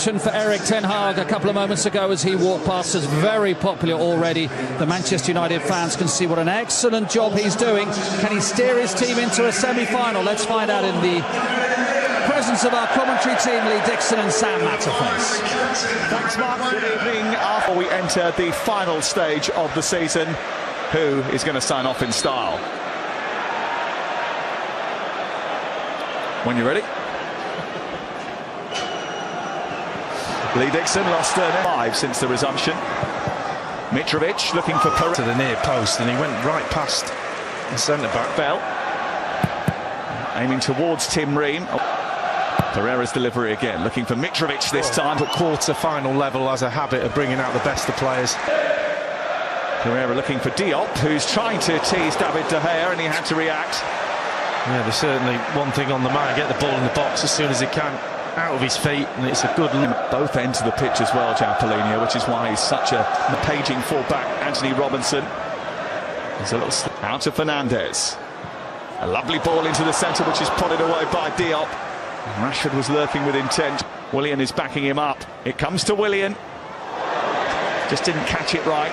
For Erik Ten Hag a couple of moments ago as he walked past us, very popular already. The Manchester United fans can see what an excellent job he's doing. Can he steer his team into a semi-final? Let's find out in the presence of our commentary team, Lee Dixon and Sam Matterface. Thanks, Mark. Good evening. After we enter the final stage of the season, who is going to sign off in style? When you're ready. Lee Dixon lost 5 since the resumption. Mitrovic looking for to the near post, and he went right past the centre-back. Bell aiming towards Tim Ream. Pereira's delivery again, looking for Mitrovic this time. But quarter-final level has a habit of bringing out the best of players. Pereira looking for Diop, who's trying to tease David De Gea, and he had to react. Yeah, there's certainly one thing on the man: get the ball in the box as soon as he can, out of his feet, and it's a good look. Both ends of the pitch as well, Jalpolinia, which is why he's such a paging fullback. Anthony Robinson. There's a little out to Fernandes. A lovely ball into the centre, which is potted away by Diop. Rashford was lurking with intent. Willian is backing him up. It comes to Willian. Just didn't catch it right.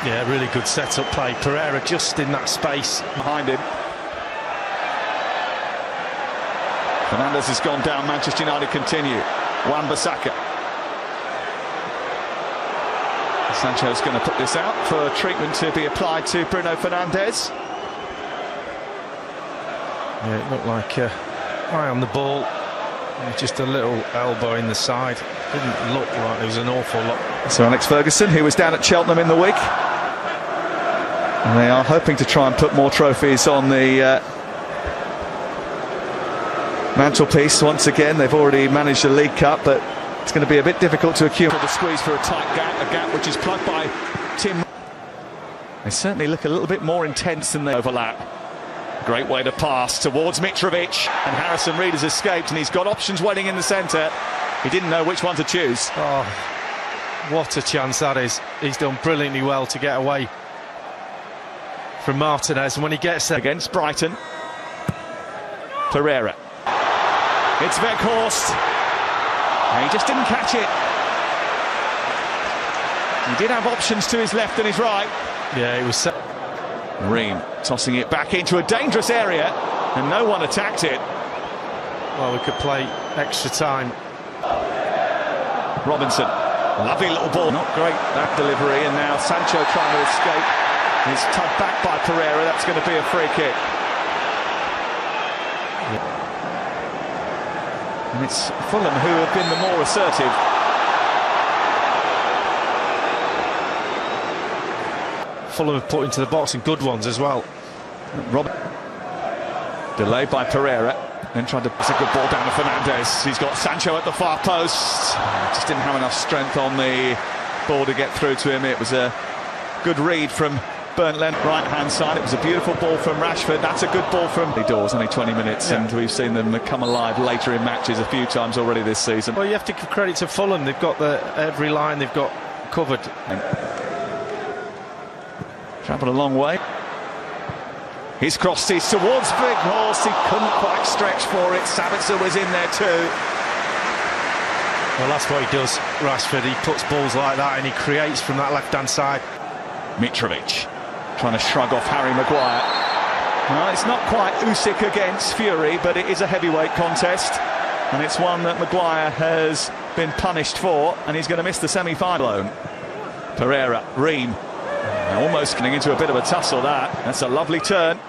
Yeah, really good set-up play. Pereira just in that space behind him. Fernandes has gone down. Manchester United continue. Wan-Bissaka. Sancho's going to put this out for treatment to be applied to Bruno Fernandes. Yeah, it looked like eye on the ball. Just a little elbow in the side. Didn't look like there was an awful lot. So Alex Ferguson, who was down at Cheltenham in the week. And they are hoping to try and put more trophies on the mantelpiece once again. They've already managed the League Cup, but it's going to be a bit difficult to accumulate. The squeeze for a tight gap, a gap which is plugged by Tim. They certainly look a little bit more intense than they overlap. Great way to pass towards Mitrovic, and Harrison Reed has escaped, and he's got options waiting in the centre. He didn't know which one to choose. Oh, what a chance that is. He's done brilliantly well to get away from Martinez, and when he gets there against Brighton. Pereira. It's Weghorst. And he just didn't catch it. He did have options to his left and his right. Yeah, it was set. Ream tossing it back into a dangerous area, and no one attacked it. Well, we could play extra time. Robinson, lovely little ball, not great that delivery, and now Sancho trying to escape. He's tugged back by Pereira. That's going to be a free kick. And it's Fulham who have been the more assertive. Fulham have put into the box and good ones as well. Delayed by Pereira, then tried to pass a good ball down to Fernandes. He's got Sancho at the far post. Just didn't have enough strength on the ball to get through to him. It was a good read from Bernd Leno, right-hand side. It was a beautiful ball from Rashford. That's a good ball from the doors, only 20 minutes, yeah. And we've seen them come alive later in matches a few times already this season. Well, you have to give credit to Fulham. They've got every line they've got covered. Travelled a long way. He's crossed this towards Weghorst. He couldn't quite stretch for it. Sabitzer was in there too. Well, that's what he does, Rashford. He puts balls like that and he creates from that left-hand side. Mitrovic trying to shrug off Harry Maguire. Well, it's not quite Usyk against Fury, but it is a heavyweight contest, and it's one that Maguire has been punished for, and he's going to miss the semi-final. Pereira, Ream, almost getting into a bit of a tussle. That's a lovely turn.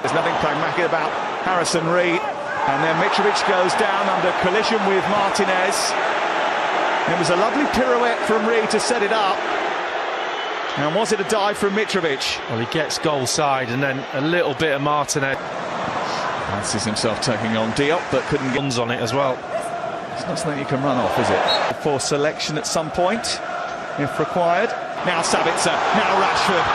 There's nothing pragmatic about Harrison Reed, and then Mitrovic goes down under collision with Martinez. It was a lovely pirouette from Reed to set it up. And was it a dive from Mitrovic? Well, he gets goal side, and then a little bit of Martinez. Fancies himself taking on Diop, but couldn't get guns on it as well. It's not something you can run off, is it? For selection at some point, if required. Now Sabitzer, now Rashford,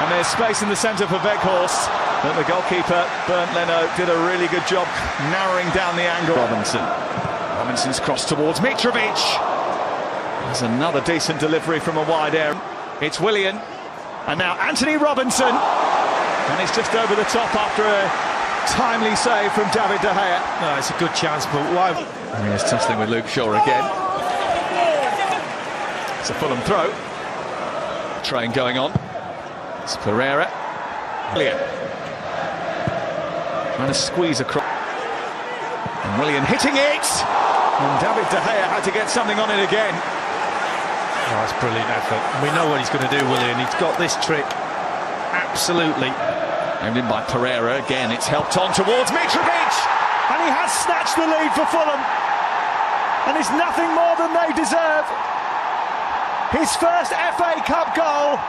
and there's space in the centre for Weghorst. But the goalkeeper, Bernd Leno, did a really good job narrowing down the angle. Robinson's cross towards Mitrovic. There's another decent delivery from a wide area. It's Willian, and now Anthony Robinson, and it's just over the top after a timely save from David De Gea. No, it's a good chance, but why? And he's tussling with Luke Shaw again. It's a Fulham throw. Train going on. It's Pereira. Willian. Trying to squeeze across. And Willian hitting it! And David De Gea had to get something on it again. Oh, that's brilliant effort. We know what he's going to do, Willian. He's got this trick. Absolutely. Aimed in by Pereira. Again, it's helped on towards Mitrovic! And he has snatched the lead for Fulham. And it's nothing more than they deserve. His first FA Cup goal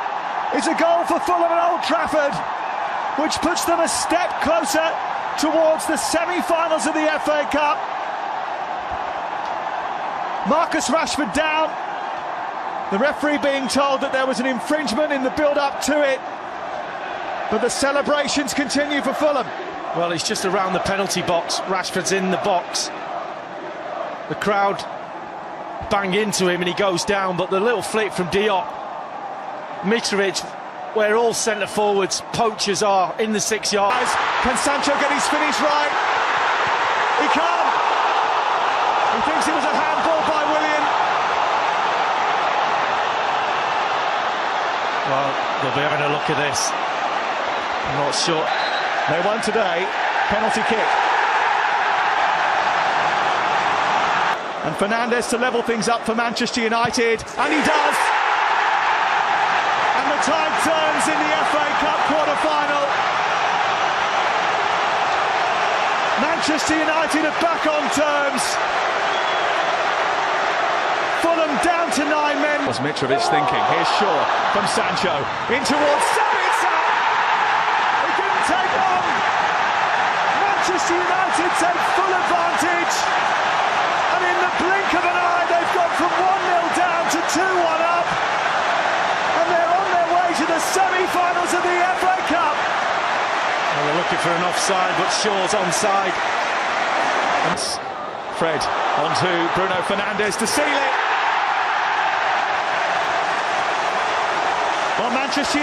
is a goal for Fulham at Old Trafford, which puts them a step closer towards the semi-finals of the FA Cup. Marcus Rashford down. The referee being told that there was an infringement in the build-up to it. But the celebrations continue for Fulham. Well, he's just around the penalty box. Rashford's in the box. The crowd bang into him and he goes down, but the little flick from Diop. Mitrovic, where all centre forwards, poachers are in the 6 yards. Can Sancho get his finish right? He can't. He thinks it was a handball by Willian. Well, they'll be having a look at this. I'm not sure. They won today. Penalty kick. And Fernandes to level things up for Manchester United. And he does. And the tide turns in the FA Cup quarter-final. Manchester United are back on terms. Fulham down to 9 men. What's Mitrovic thinking? Here's Shaw from Sancho. In towards Sabitzer. It didn't take long. Manchester United take full advantage. And in the blink of an eye, they've gone from 1-0 down to 2-1 up. And they're on their way to the semi-finals of the FA Cup. Well, they're looking for an offside, but Shaw's onside. Fred onto Bruno Fernandes to seal it. Well, Manchester